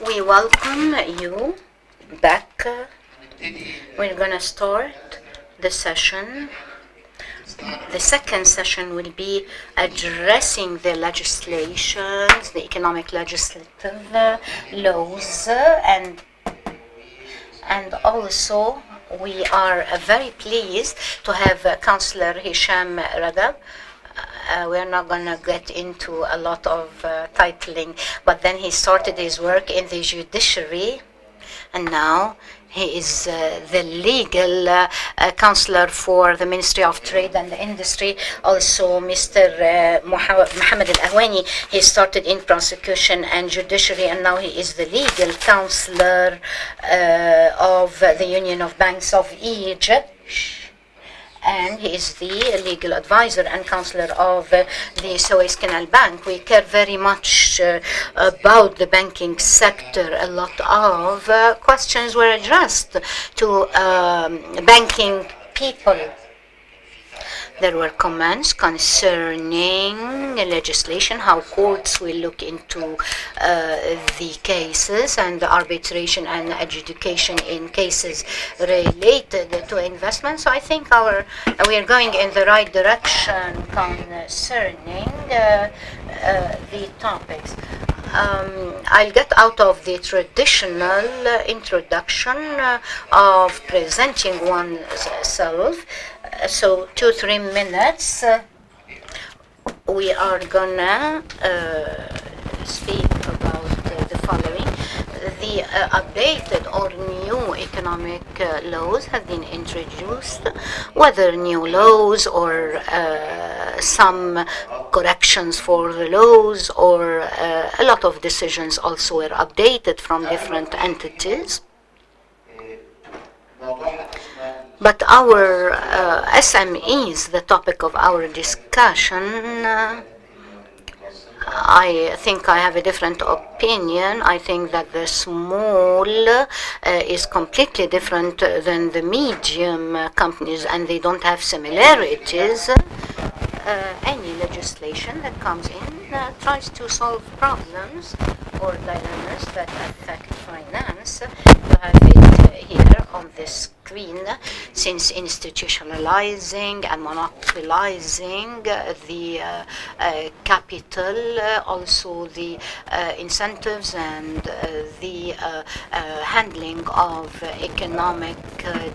We welcome you back. We're going to start the session. The second session will be addressing the legislations, the economic legislative laws, and also we are very pleased to have Councillor Hesham Ragab. We're not going to get into a lot of titling, but then he started his work in the judiciary, and now he is the legal counselor for the Ministry of Trade and Industry. Also, Mr. Mohamed Ehwany, he started in prosecution and judiciary, and now he is the legal counselor of the Union of Banks of Egypt. And he is the legal advisor and counselor of the Suez Canal Bank. We care very much about the banking sector. A lot of questions were addressed to banking people. There were comments concerning legislation, how courts will look into the cases and the arbitration and adjudication in cases related to investment. So I think we are going in the right direction concerning the topics. I'll get out of the traditional introduction of presenting oneself. So 2-3 minutes, we are gonna speak about the following. The updated or new economic laws have been introduced, whether new laws or some corrections for the laws, or a lot of decisions also were updated from different entities. But our SMEs, the topic of our discussion, I think I have a different opinion. I think that the small is completely different than the medium companies, and they don't have similarities. Any legislation that comes in tries to solve problems or dilemmas that affect finance. You have it here on the screen, since institutionalizing and monopolizing the capital, also the incentives and the handling of economic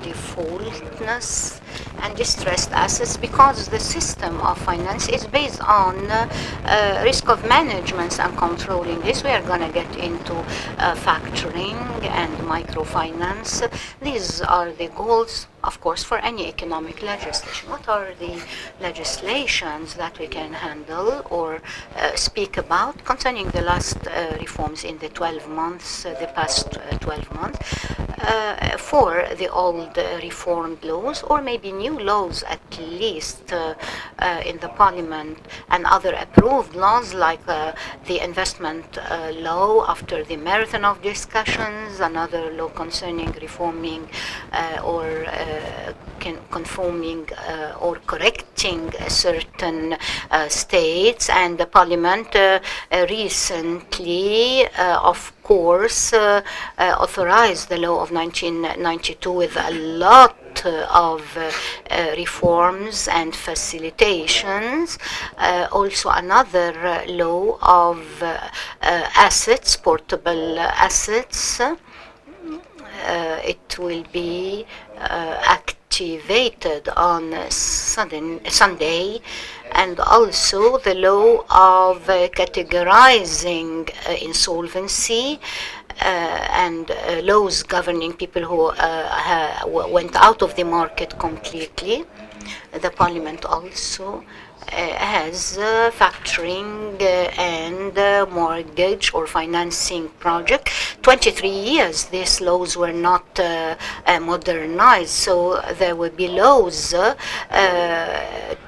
defaultness and distressed assets, because the system of finance is based on risk of management and controlling this. We are going to get into factoring and microfinance. These are the goals, of course, for any economic legislation. What are the legislations that we can handle or speak about concerning the last reforms in the 12 months, the past 12 months, for the old reformed laws, or maybe new laws at least in the parliament, and other approved laws like the investment law after the marathon of discussions, another law concerning reforming or conforming or correcting certain states, and the parliament recently, of course, authorized the law of 1992 with a lot of reforms and facilitations. Also another law of assets, portable assets. It will be activated on Sunday, and also the law of categorizing insolvency and laws governing people who went out of the market completely. The parliament also has factoring and mortgage or financing project. 23 years these laws were not modernized, so there will be laws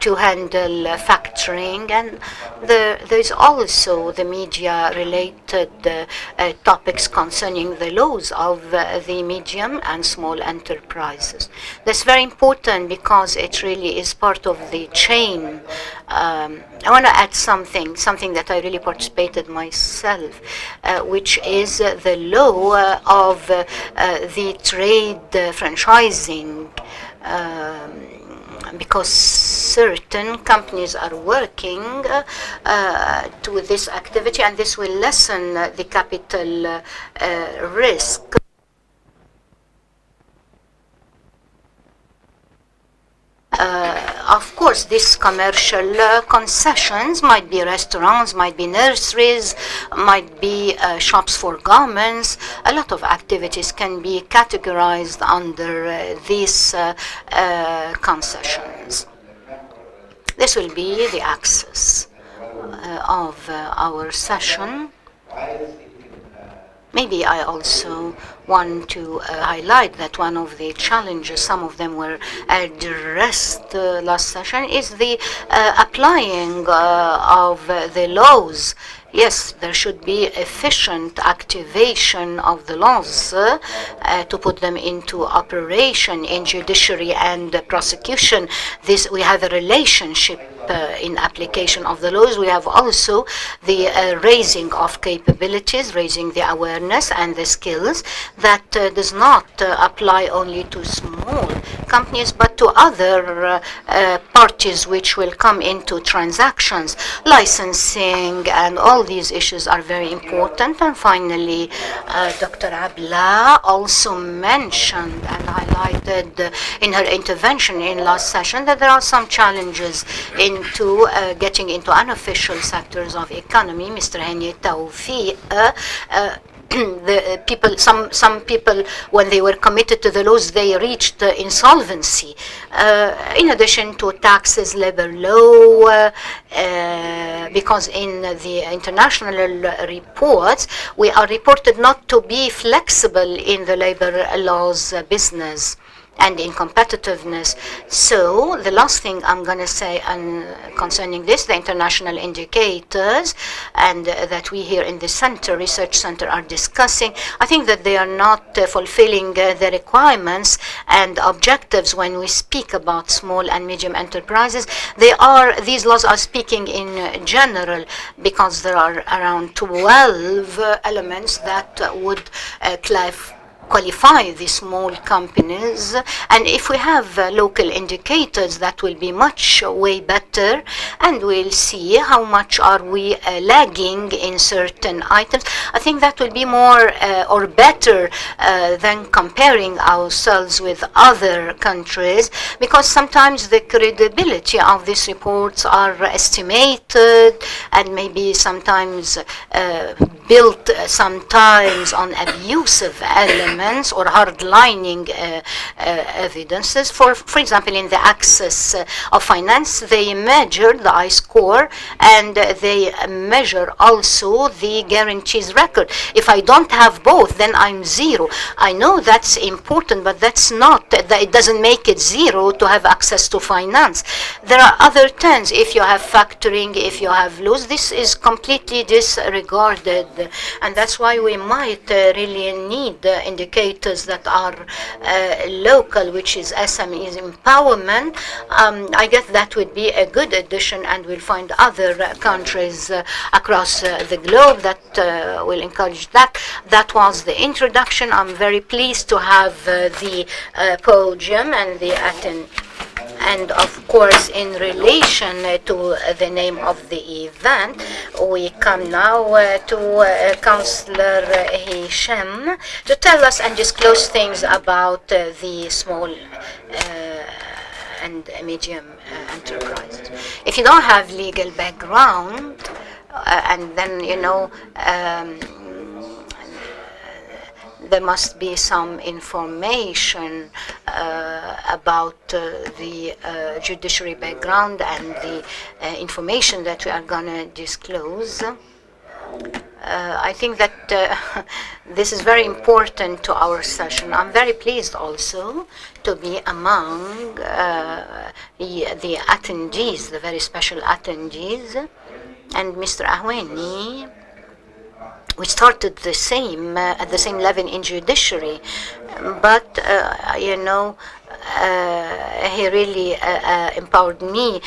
to handle factoring, and there is also the media related topics concerning the laws of the medium and small enterprises. That's very important because it really is part of the chain I want to add something that I really participated myself, which is the law of the trade franchising. Because certain companies are working to this activity, and this will lessen the capital risk. Of course, these commercial concessions might be restaurants, might be nurseries, might be shops for garments. A lot of activities can be categorized under these concessions. This will be the axis of our session. Maybe I also want to highlight that one of the challenges, some of them were addressed last session, is the applying of the laws. Yes, there should be efficient activation of the laws to put them into operation in judiciary and prosecution. We have a relationship in application of the laws. We have also the raising of capabilities, raising the awareness and the skills that does not apply only to small companies but to other parties which will come into transactions. Licensing and all these issues are very important. And finally, Dr. Abla also mentioned and highlighted in her intervention in last session that there are some challenges into getting into unofficial sectors of economy. Mr. Hani Tawfiq, the people, some people, when they were committed to the laws, they reached insolvency. In addition to taxes, labor law, because in the international reports, we are reported not to be flexible in the labor laws business and in competitiveness. So the last thing I'm going to say concerning this, the international indicators, and that we here in the center, research center, are discussing, I think that they are not fulfilling the requirements and objectives when we speak about small and medium enterprises. These laws are speaking in general, because there are around 12 elements that would qualify the small companies, and if we have local indicators, that will be much way better, and we'll see how much are we lagging in certain items. I think that will be more or better than comparing ourselves with other countries, because sometimes the credibility of these reports are estimated and maybe sometimes built sometimes on abusive elements or hardlining evidences. For example, in the access of finance, they measure the I-score and they measure also the guarantees record. If I don't have both, then I'm zero. I know that's important, but that's not, it doesn't make it zero to have access to finance. There are other terms. If you have factoring, if you have loans, this is completely disregarded. And that's why we might really need indicators that are local, which is SMEs empowerment. I guess that would be a good addition, and we'll find other countries across the globe that will encourage that. That was the introduction. I'm very pleased to have the podium and the and of course, in relation to the name of the event, we come now to Councillor Hesham to tell us and disclose things about the small and medium enterprises. If you don't have legal background, and then, you know, there must be some information about the judiciary background and the information that we are going to disclose. I think that this is very important to our session. I'm very pleased also to be among the attendees, the very special attendees. And Mr. Ehwany we started the same at the same level in judiciary, but he really empowered me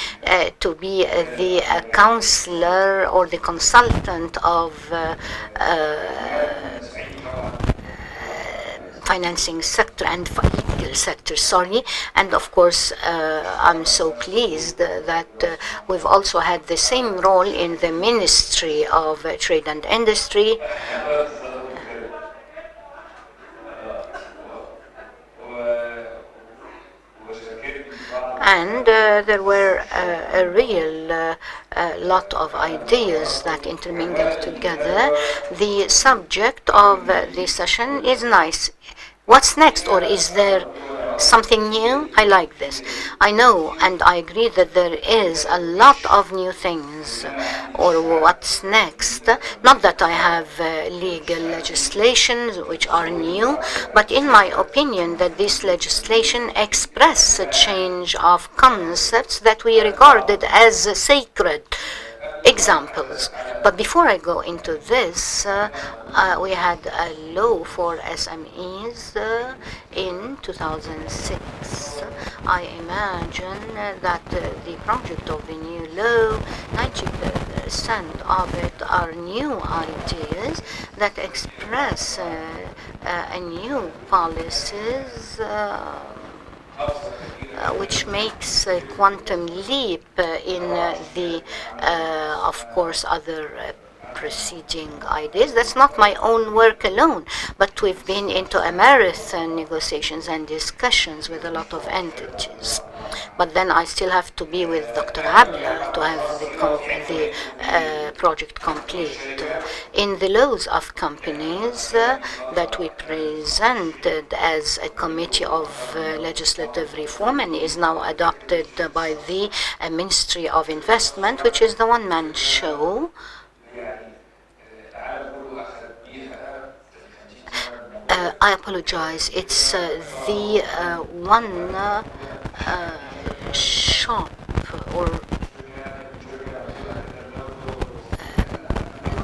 to be the counselor or the consultant of financing sector and legal sector, and of course I'm so pleased that we've also had the same role in the Ministry of Trade and Industry. And there were a real lot of ideas that intermingled together. The subject of the session is nice. What's next, or is there something new? I like this. I know and I agree that there is a lot of new things, or what's next. Not that I have legal legislations which are new, but in my opinion that this legislation express a change of concepts that we regarded as sacred. Examples. But before I go into this, we had a law for SMEs in 2006. I imagine that the project of the new law, 90% of it are new ideas that express a new policies which makes a quantum leap in the, of course, other preceding ideas. That's not my own work alone, but we've been into a marathon negotiations and discussions with a lot of entities. But then I still have to be with Dr. Abla to have the project complete. In the laws of companies that we presented as a committee of legislative reform and is now adopted by the Ministry of Investment, which is the one-man show. I apologize. It's the one shop or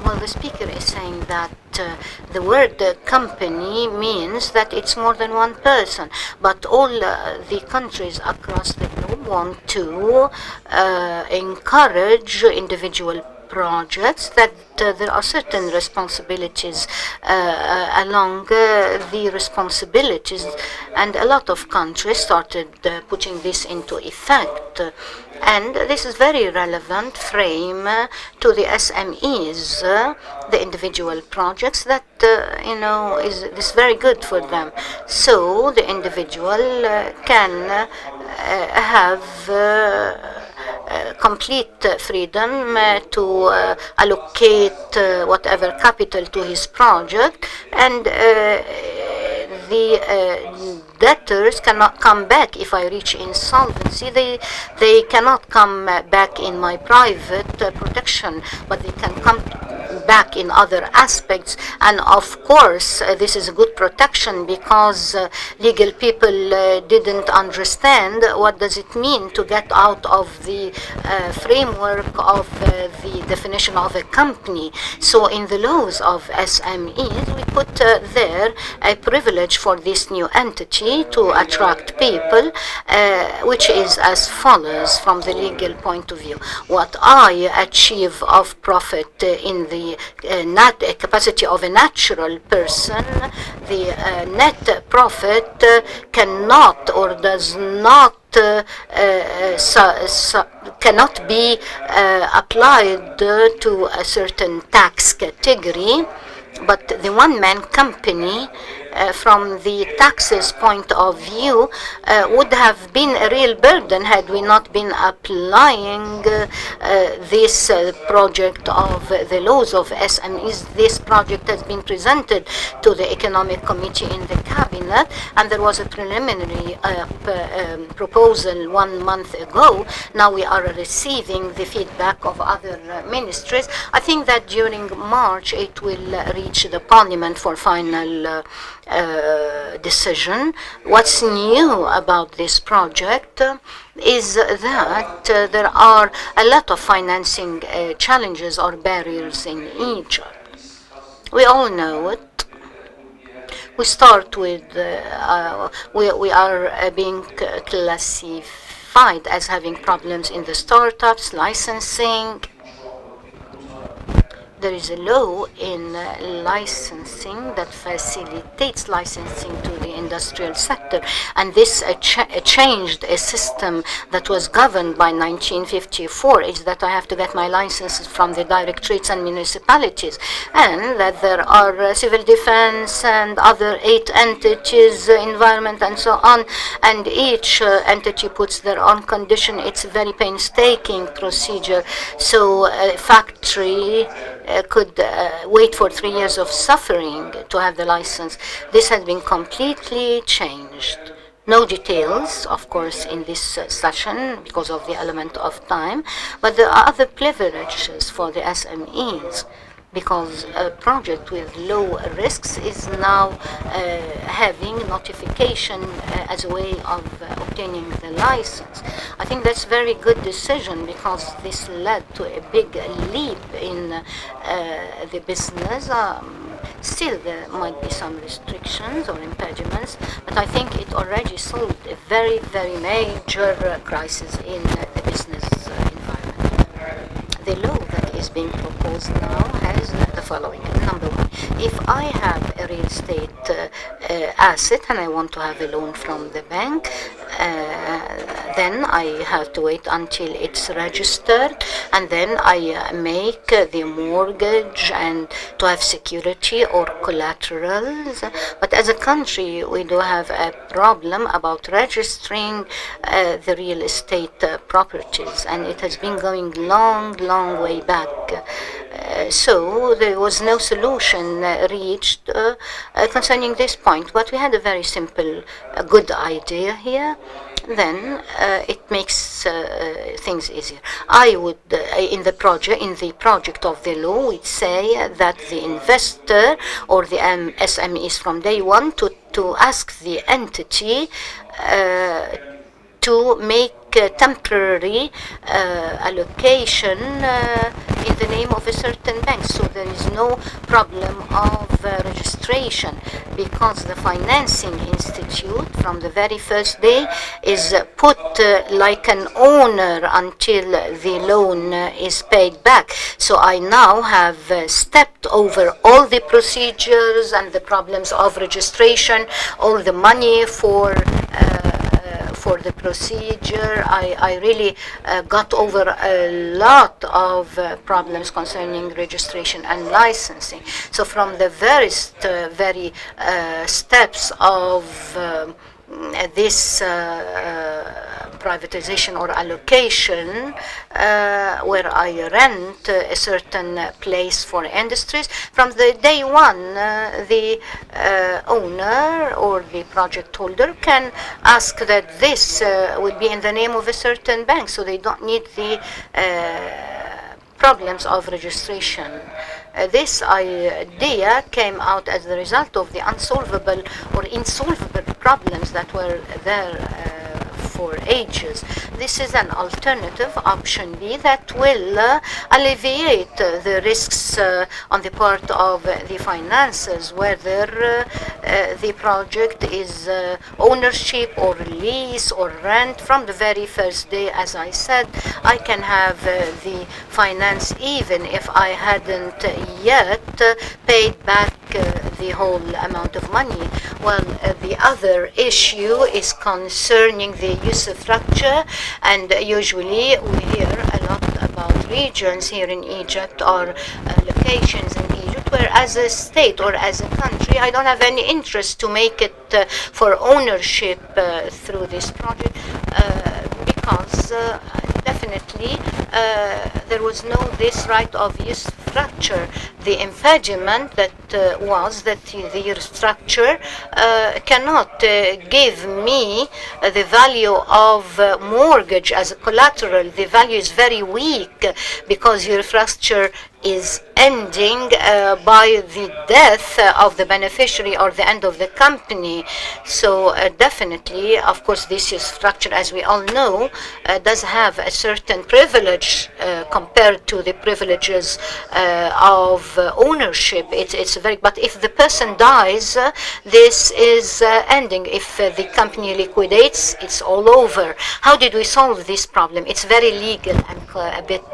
well, the speaker is saying that the word company means that it's more than one person, but all the countries across the globe want to encourage individual projects, that there are certain responsibilities along the responsibilities, and a lot of countries started putting this into effect. And this is very relevant frame to the SMEs, the individual projects that, is this very good for them. So the individual can have complete freedom to allocate whatever capital to his project, and the debtors cannot come back if I reach insolvency. They cannot come back in my private protection, but they can come back in other aspects. And of course, this is a good protection because legal people didn't understand what does it mean to get out of the framework of the definition of a company. So in the laws of SMEs, we put there a privilege for this new entity to attract people, which is as follows from the legal point of view. What I achieve of profit in the capacity of a natural person, the net profit cannot or does not cannot be applied to a certain tax category, but the one-man company from the taxes point of view would have been a real burden had we not been applying this project of the laws of SMEs. This project has been presented to the Economic Committee in the Cabinet, and there was a preliminary proposal 1 month ago. Now we are receiving the feedback of other ministries. I think that during March it will reach the Parliament for final decision. What's new about this project is that there are a lot of financing challenges or barriers in Egypt. We all know it. We start with, we are being classified as having problems in the startups, licensing. There is a law in licensing that facilitates licensing to the industrial sector, and this changed a system that was governed by 1954, is that I have to get my licenses from the directorates and municipalities, and that there are civil defense and other 8 entities, environment and so on, and each entity puts their own condition. It's a very painstaking procedure. So a factory could wait for 3 years of suffering to have the license. This has been completely changed. No details, of course, in this session because of the element of time, but there are other privileges for the SMEs, because a project with low risks is now having notification as a way of obtaining the license. I think that's a very good decision, because this led to a big leap in the business. Still, there might be some restrictions or impediments, but I think it already solved a very, very major crisis in the business environment. The law that is being proposed now has the following. Number one, if I have a real estate asset and I want to have a loan from the bank, then I have to wait until it's registered, and then I make the mortgage and to have security or collaterals. But as a country, we do have a problem about registering the real estate properties, and it has been going long way back. So there was no solution reached concerning this point. But we had a very simple, good idea here. Then it makes things easier. I would, in the project of the law, we'd say that the investor or the SMEs from day one to ask the entity to make temporary allocation in the name of a certain bank. So there is no problem of registration, because the financing institute from the very first day is put like an owner until the loan is paid back. So I now have stepped over all the procedures and the problems of registration, all the money for the procedure. I really got over a lot of problems concerning registration and licensing. So from the very steps of this privatization or allocation, where I rent a certain place for industries, from the day one, the owner or the project holder can ask that this would be in the name of a certain bank, so they don't need the problems of registration. This idea came out as the result of the unsolvable or insolvable problems that were there for ages. This is an alternative, option B, that will alleviate the risks on the part of the finances, whether the project is ownership or lease or rent. From the very first day, as I said, I can have the finance even if I hadn't yet paid back the whole amount of money. Well, the other issue is concerning the usufructure, and usually we hear a lot about regions here in Egypt or locations in Egypt where, as a state or as a country, I don't have any interest to make it for ownership through this project, because definitely there was no this right of usufructure. The impediment that was that the structure cannot give me the value of mortgage as a collateral. The value is very weak because your structure is ending by the death of the beneficiary or the end of the company. So definitely, of course, this structure, as we all know, does have a certain privilege compared to the privileges of ownership. It's very, but if the person dies, this is ending. If the company liquidates, it's all over. How did we solve this problem? It's very legal and a bit.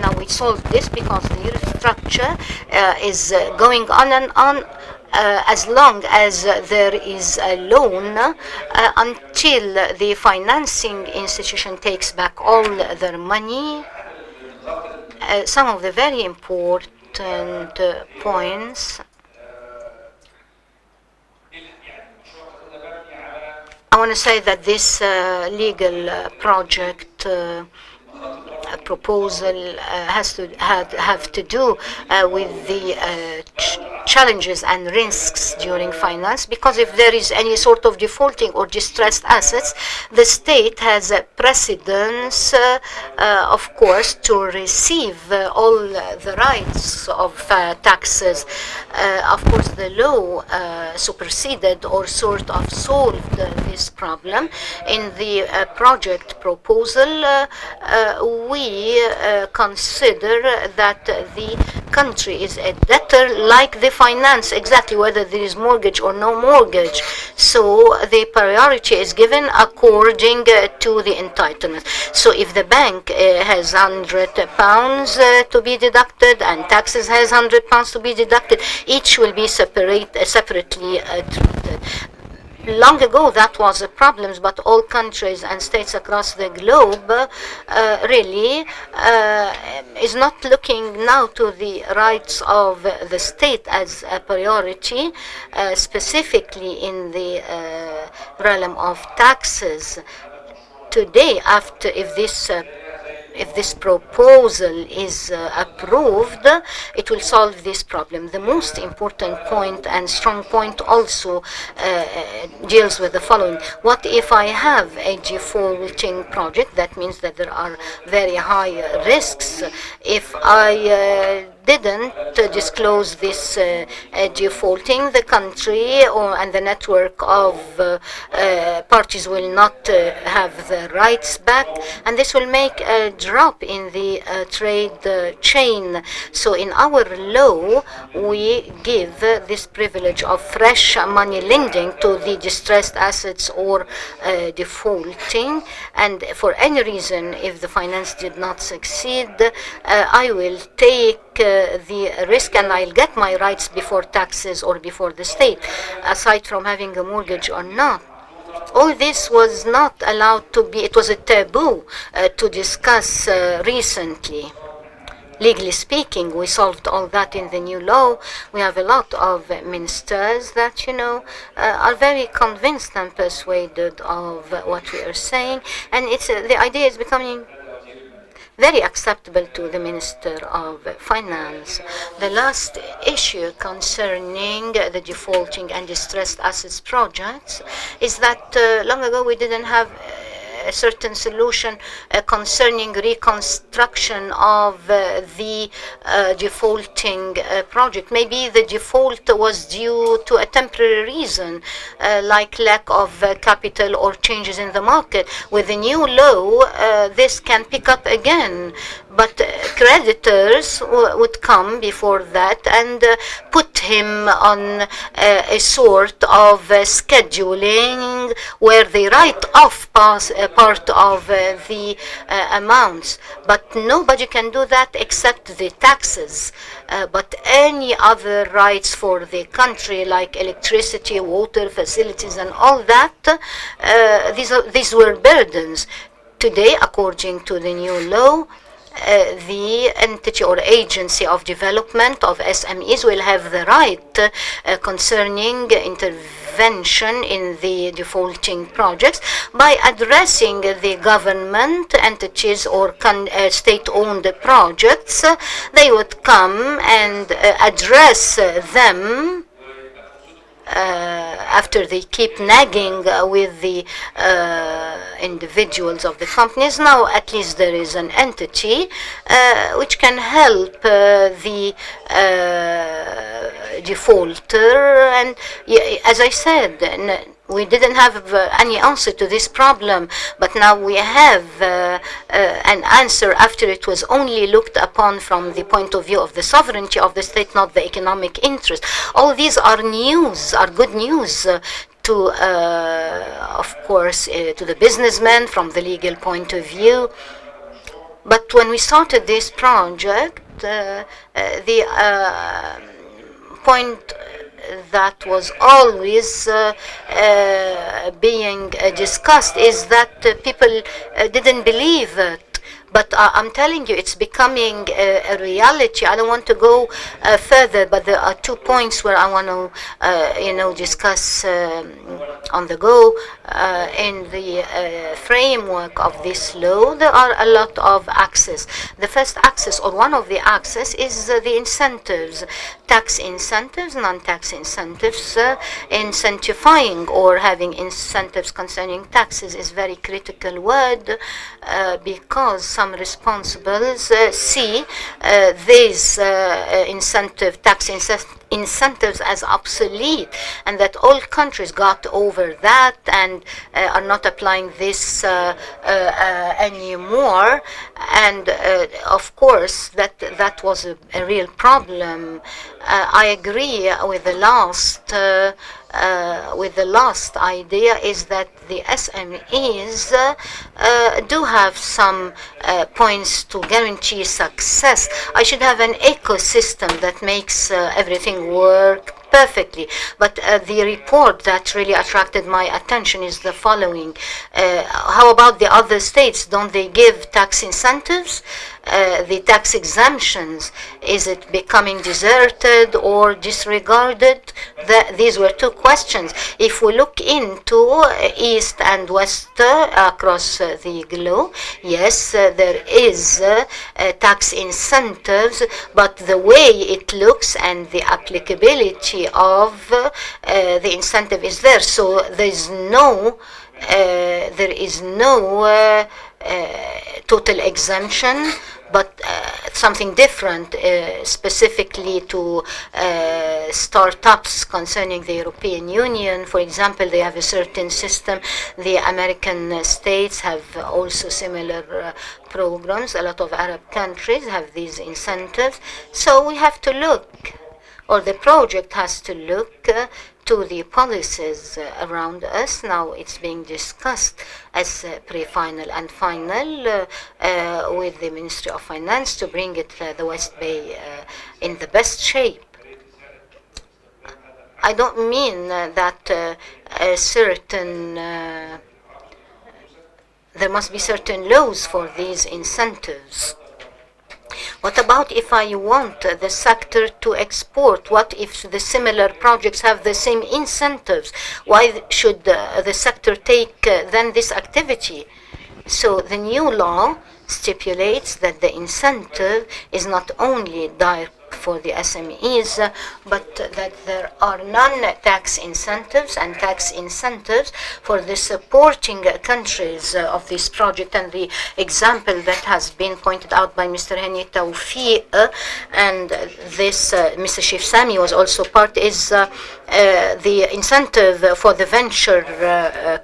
Now we solve this because the restructure is going on and on. As long as there is a loan, until the financing institution takes back all their money. Some of the very important points. I want to say that this legal project proposal has to have to do with the challenges and risks during finance, because if there is any sort of defaulting or distressed assets, the state has a precedence, of course, to receive all the rights of taxes. Of course, the law superseded or sort of solved this problem. In the project proposal, we consider that the country is a debtor like the finance, exactly whether there is mortgage or no mortgage. So the priority is given according to the entitlement. So if the bank has £100 to be deducted and taxes has £100 to be deducted, each will be separately treated. Long ago that was a problem, but all countries and states across the globe really is not looking now to the rights of the state as a priority, specifically in the realm of taxes. Today, after if this proposal is approved, it will solve this problem. The most important point and strong point also deals with the following. What if I have a defaulting project? That means that there are very high risks. If I didn't disclose this defaulting, the country and the network of parties will not have the rights back, and this will make a drop in the trade chain. So in our law, we give this privilege of fresh money lending to the distressed assets or defaulting, and for any reason, if the finance did not succeed, I will take the risk and I'll get my rights before taxes or before the state, aside from having a mortgage or not. All this was not allowed to be, it was a taboo to discuss recently. Legally speaking, we solved all that in the new law. We have a lot of ministers that, are very convinced and persuaded of what we are saying. And the idea is becoming very acceptable to the Minister of Finance. The last issue concerning the defaulting and distressed assets projects is that long ago we didn't have a certain solution concerning reconstruction of the defaulting project. Maybe the default was due to a temporary reason, like lack of capital or changes in the market. With the new law, this can pick up again. But creditors would come before that and put him on a sort of scheduling where they write off part of the amounts. But nobody can do that except the taxes. But any other rights for the country, like electricity, water, facilities, and all that, these were burdens. Today, according to the new law, the entity or agency of development of SMEs will have the right concerning intervention in the defaulting projects by addressing the government entities or state-owned projects. They would come and address them after they keep nagging with the individuals of the companies. Now at least there is an entity which can help the defaulter, and as I said, we didn't have any answer to this problem, but now we have an answer after it was only looked upon from the point of view of the sovereignty of the state, not the economic interest. All these are news, are good news to, of course, to the businessmen from the legal point of view. But when we started this project, the point that was always being discussed is that people didn't believe it. But I'm telling you, it's becoming a reality. I don't want to go further, but there are 2 points where I want to, discuss on the go. In the framework of this law, there are a lot of axes. The first axis, or one of the axes, is the incentives. Tax incentives, non-tax incentives. Incentivizing or having incentives concerning taxes is very critical word because some responsibles see these tax incentives as obsolete, and that all countries got over that and are not applying this anymore. And of course, that was a real problem. I agree with the last idea is that the SMEs do have some points to guarantee success. I should have an ecosystem that makes everything work perfectly. But the report that really attracted my attention is the following. How about the other states? Don't they give tax incentives? The tax exemptions, is it becoming deserted or disregarded? These were 2 questions. If we look into East and West across the globe, yes, there is tax incentives, but the way it looks and the applicability of the incentive is there. So there is no total exemption, but something different specifically to startups concerning the European Union. For example, they have a certain system. The American states have also similar programs. A lot of Arab countries have these incentives. So we have to look, or the project has to look to the policies around us. Now it's being discussed as pre-final and final with the Ministry of Finance to bring it the West Bay in the best shape. I don't mean that there must be certain laws for these incentives. What about if I want the sector to export? What if the similar projects have the same incentives? Why should the sector take then this activity? So the new law stipulates that the incentive is not only direct for the SMEs, but that there are non-tax incentives and tax incentives for the supporting countries of this project. And the example that has been pointed out by Mr. Hani Tawfiq and this Mr. Sherif Samy was also part, is the incentive for the venture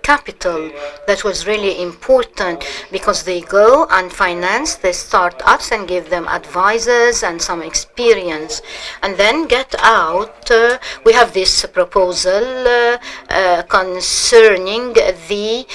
capital. That was really important because they go and finance the startups and give them advisors and some experience, and then get out. We have this proposal concerning the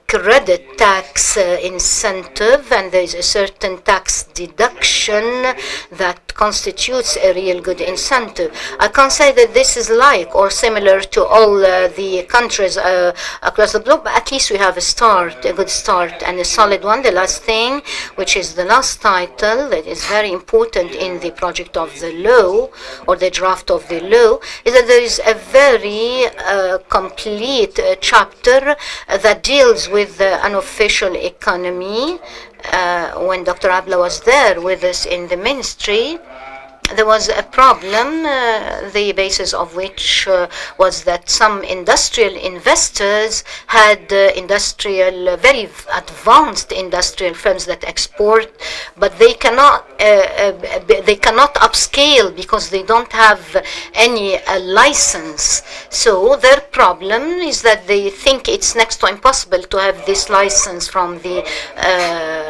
credit tax incentive, and there is a certain tax deduction that constitutes a real good incentive. I can't say that this is like or similar to all the countries across the globe, but at least we have a start, a good start and a solid one. The last thing, which is the last title that is very important in the project of the law or the draft of the law, is that there is a very complete chapter that deals with the unofficial economy. When Dr. Abla was there with us in the ministry, there was a problem, the basis of which was that some industrial investors had very advanced industrial firms that export, but they cannot upscale because they don't have any license. So their problem is that they think it's next to impossible to have this license from the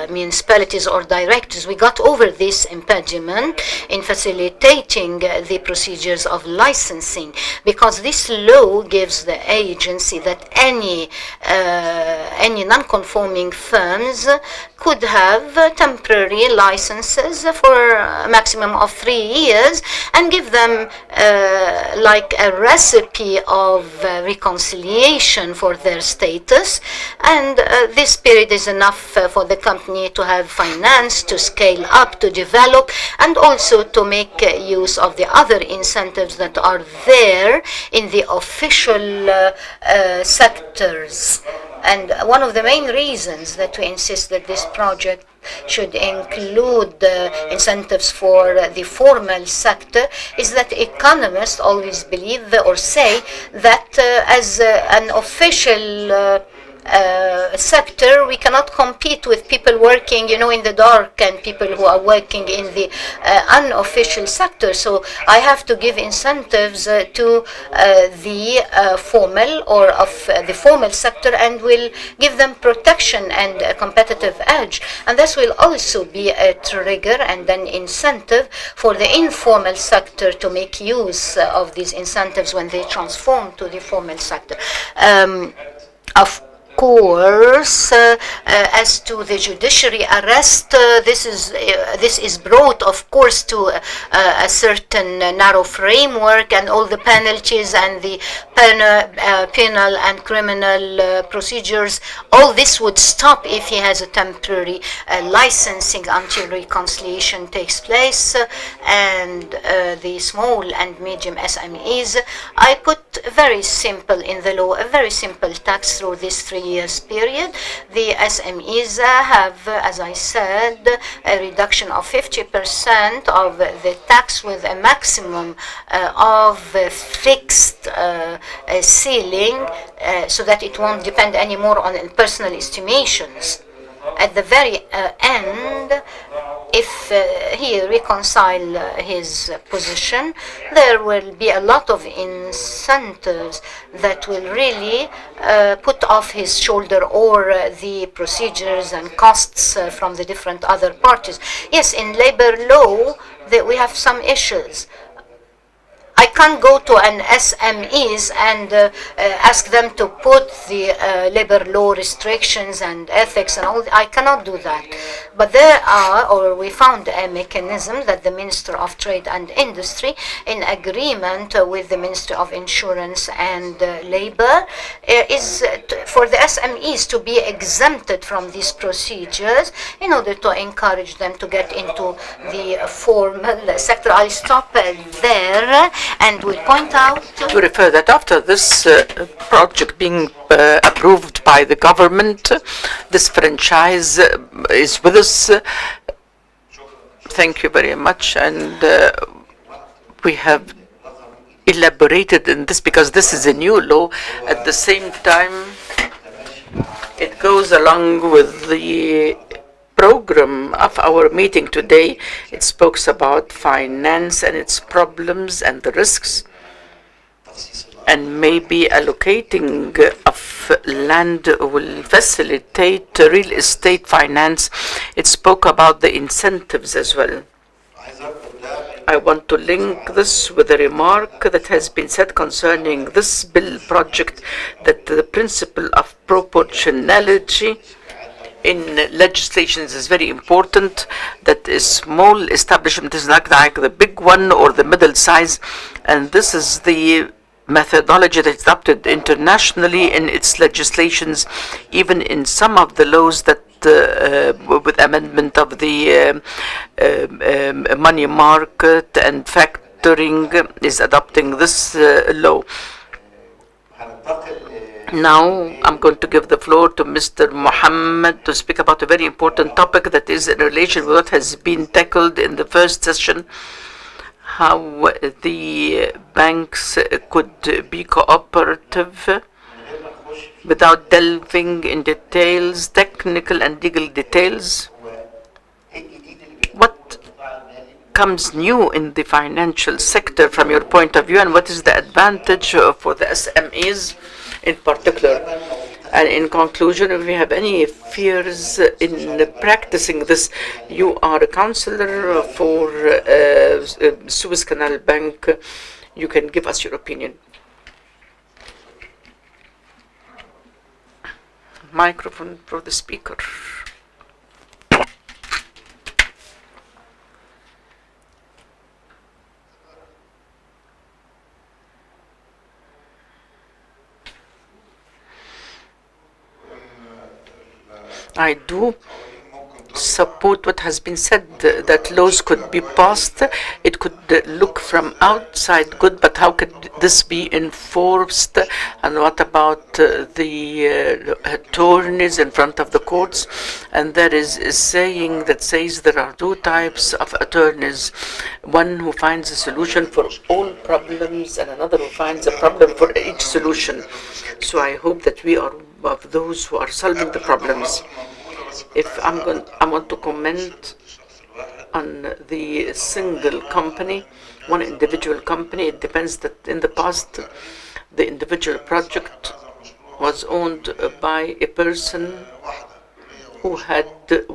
municipalities or directors. We got over this impediment in facilitating the procedures of licensing, because this law gives the agency that any non-conforming firms could have temporary licenses for a maximum of 3 years and give them like a recipe of reconciliation for their status. And this period is enough for the company to have finance, to scale up, to develop, and also to make use of the other incentives that are there in the official sectors. And one of the main reasons that we insist that this project should include incentives for the formal sector is that economists always believe or say that as an official sector, we cannot compete with people working, in the dark and people who are working in the unofficial sector. So I have to give incentives to the formal or of the formal sector, and will give them protection and a competitive edge. And this will also be a trigger and an incentive for the informal sector to make use of these incentives when they transform to the formal sector. Of course, as to the judiciary arrest, this is brought, of course, to a certain narrow framework, and all the penalties and the penal and criminal procedures. All this would stop if he has a temporary licensing until reconciliation takes place. And the small and medium SMEs, I put very simple in the law, a very simple tax through this 3 years period. The SMEs have, as I said, a reduction of 50% of the tax with a maximum of fixed ceiling, so that it won't depend anymore on personal estimations. At the very end, if he reconcile his position, there will be a lot of incentives that will really put off his shoulder or the procedures and costs from the different other parties. Yes, in labor law, we have some issues. I can't go to an SMEs and ask them to put the labor law restrictions and ethics and all. I cannot do that. But we found a mechanism that the Minister of Trade and Industry, in agreement with the Ministry of Insurance and Labor, is for the SMEs to be exempted from these procedures in order to encourage them to get into the formal sector. I'll stop there. And we point out to refer that after this project being approved by the government, this franchise is with us. Thank you very much. And we have elaborated in this because this is a new law. At the same time, it goes along with the program of our meeting today. It speaks about finance and its problems and the risks, and maybe allocating of land will facilitate real estate finance. It spoke about the incentives as well. I want to link this with a remark that has been said concerning this bill project, that the principle of proportionality in legislations is very important, that a small establishment is not like the big one or the middle size, and this is the methodology that is adopted internationally in its legislations, even in some of the laws that with amendment of the money market and factoring is adopting this law. Now I'm going to give the floor to Mr. Mohamed to speak about a very important topic that is in relation with what has been tackled in the first session. how the banks could be cooperative without delving in details, technical and legal details. What comes new in the financial sector from your point of view, and what is the advantage for the SMEs in particular? And in conclusion, if you have any fears in practicing this, you are a counselor for Suez Canal Bank. You can give us your opinion. Microphone for the speaker. I do support what has been said, that laws could be passed. It could look from outside good, but how could this be enforced? And what about the attorneys in front of the courts? And there is a saying that says there are two types of attorneys, one who finds a solution for all problems and another who finds a problem for each solution. So I hope that we are of those who are solving the problems. If I want to comment on the single company, one individual company. It depends that in the past, the individual project was owned by a person who had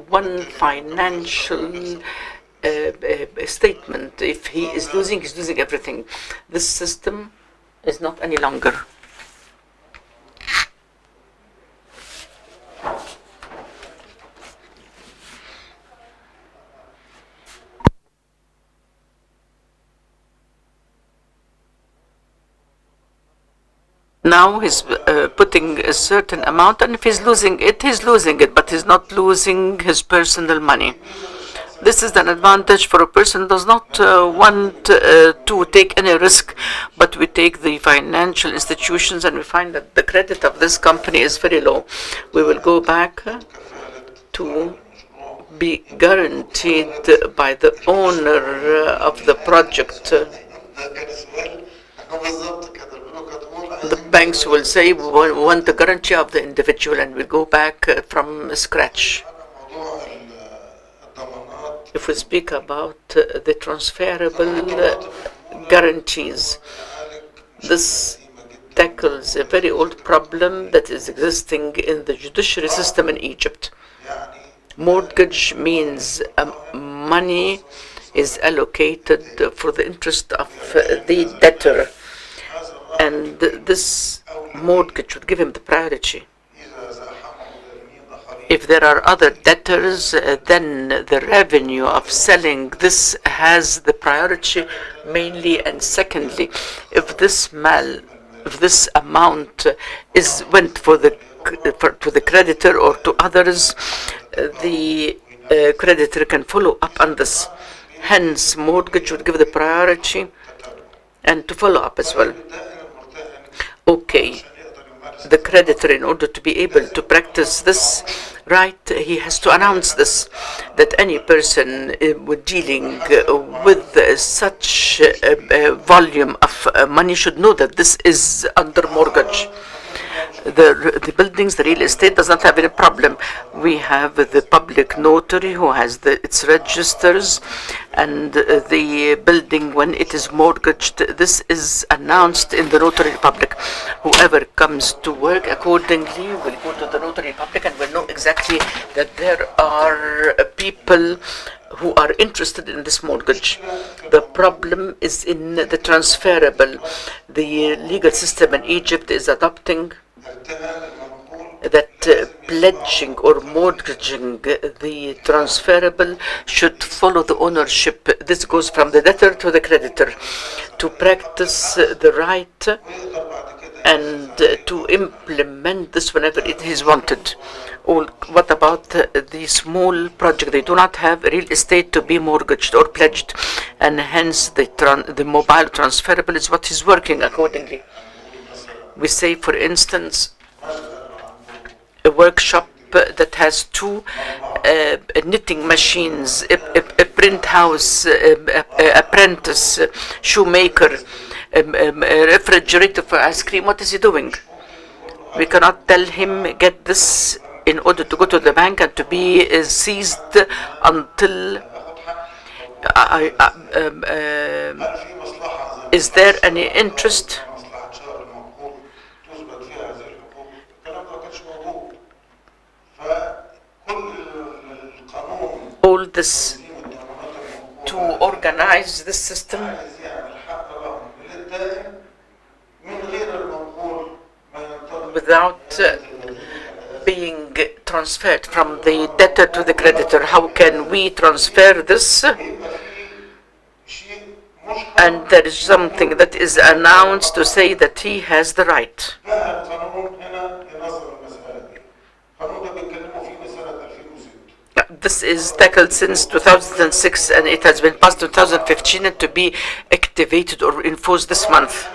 one financial statement. If he is losing, he's losing everything. This system is not any longer. Now he's putting a certain amount, and if he's losing it, he's losing it, but he's not losing his personal money. This is an advantage for a person who does not want to take any risk, but we take the financial institutions and we find that the credit of this company is very low. We will go back to be guaranteed by the owner of the project. The banks will say we want the guarantee of the individual, and we go back from scratch. If we speak about the transferable guarantees, this tackles a very old problem that is existing in the judiciary system in Egypt. Mortgage means money is allocated for the interest of the debtor, and this mortgage would give him the priority. If there are other debtors, then the revenue of selling this has the priority mainly, and secondly, if this amount went to the creditor or to others, the creditor can follow up on this. Hence, mortgage would give the priority and to follow up as well. Okay, the creditor, in order to be able to practice this right, he has to announce this, that any person dealing with such a volume of money should know that this is under mortgage. The buildings, the real estate does not have any problem. We have the public notary who has its registers, and the building, when it is mortgaged, this is announced in the notary public. Whoever comes to work accordingly will go to the notary public and will know exactly that there are people who are interested in this mortgage. The problem is in the transferable. The legal system in Egypt is adopting that pledging or mortgaging the transferable should follow the ownership. This goes from the debtor to the creditor to practice the right and to implement this whenever it is wanted. What about the small project? They do not have real estate to be mortgaged or pledged, and hence the mobile transferable is what is working accordingly. We say, for instance, a workshop that has two knitting machines. A print house, apprentice, shoemaker, refrigerator for ice cream, what is he doing? We cannot tell him get this in order to go to the bank and to be seized until is there any interest? All this to organize this system without being transferred from the debtor to the creditor. How can we transfer this? And there is something that is announced to say that he has the right. This is tackled since 2006 and it has been passed in 2015 and to be activated or enforced this month.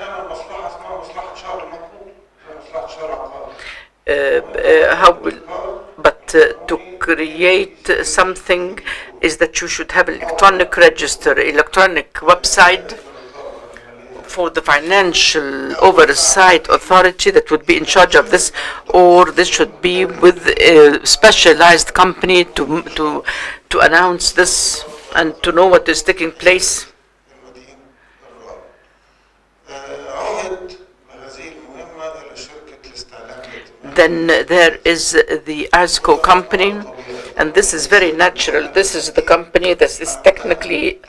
To create something is that you should have electronic register, electronic website for the financial oversight authority that would be in charge of this, or this should be with a specialized company to announce this and to know what is taking place. Then there is the ASCO company, and this is very natural. This is the company that is technically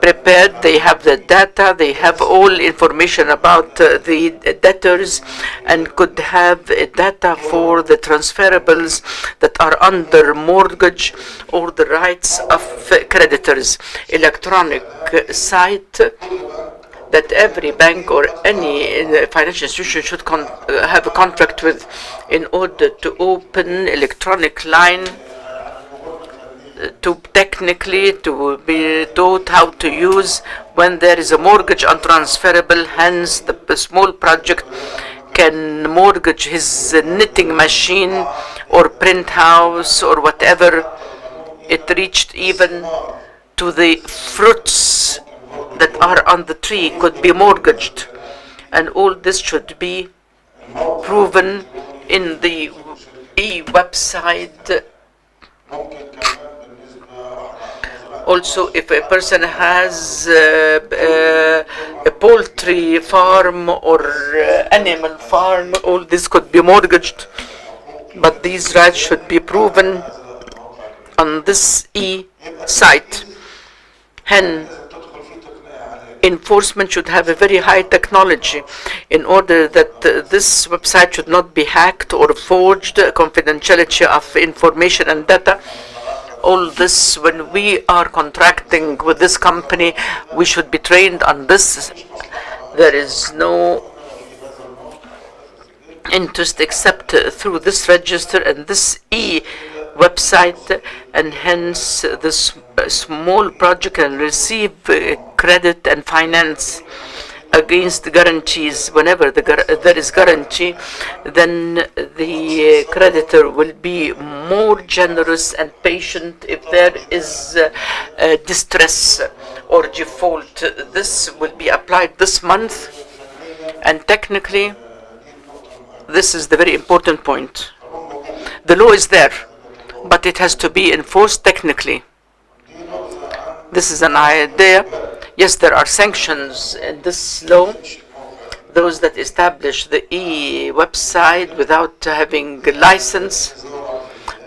prepared. They have the data, they have all information about the debtors, and could have data for the transferables that are under mortgage or the rights of creditors. Electronic site that every bank or any financial institution should have a contract with in order to open electronic line to technically to be taught how to use when there is a mortgage untransferable. Hence the small project can mortgage his knitting machine or print house or whatever. It reached even to the fruits that are on the tree could be mortgaged, and all this should be proven in the website. Also, if a person has a poultry farm or animal farm, all this could be mortgaged, but these rights should be proven on this site. Hence, enforcement should have a very high technology in order that this website should not be hacked or forged, confidentiality of information and data. All this, when we are contracting with this company, we should be trained on this. There is no interest except through this register and this website, and hence this small project can receive credit and finance against guarantees. Whenever there is guarantee, then the creditor will be more generous and patient if there is distress or default. This will be applied this month, and technically this is the very important point. The law is there, but it has to be enforced technically. This is an idea. Yes, there are sanctions in this law. Those that establish the website without having a license,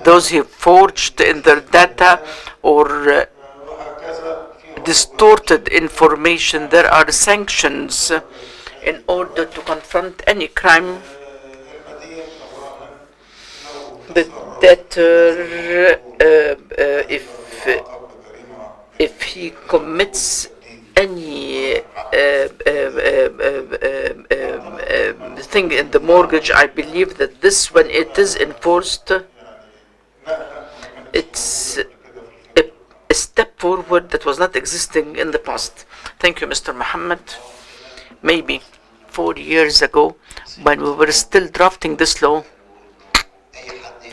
those who forged in their data or distorted information, there are sanctions in order to confront any crime. The debtor, if he commits any thing in the mortgage, I believe that this, when it is enforced, it's a step forward that was not existing in the past. Thank you, Mr. Mohamed. Maybe 4 years ago, when we were still drafting this law,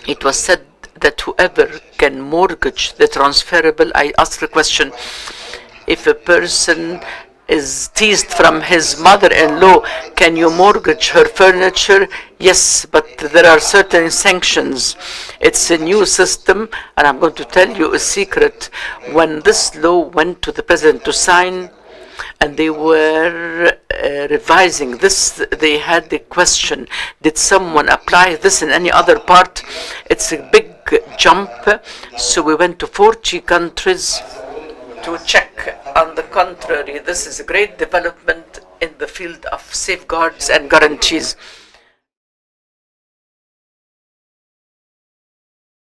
it was said that whoever can mortgage the transferable, I ask the question, if a person is teased from his mother-in-law, can you mortgage her furniture? Yes, but there are certain sanctions. It's a new system, and I'm going to tell you a secret. When this law went to the president to sign, and they were revising this, they had the question, did someone apply this in any other part? It's a big jump, so we went to 40 countries to check. On the contrary, this is a great development in the field of safeguards and guarantees.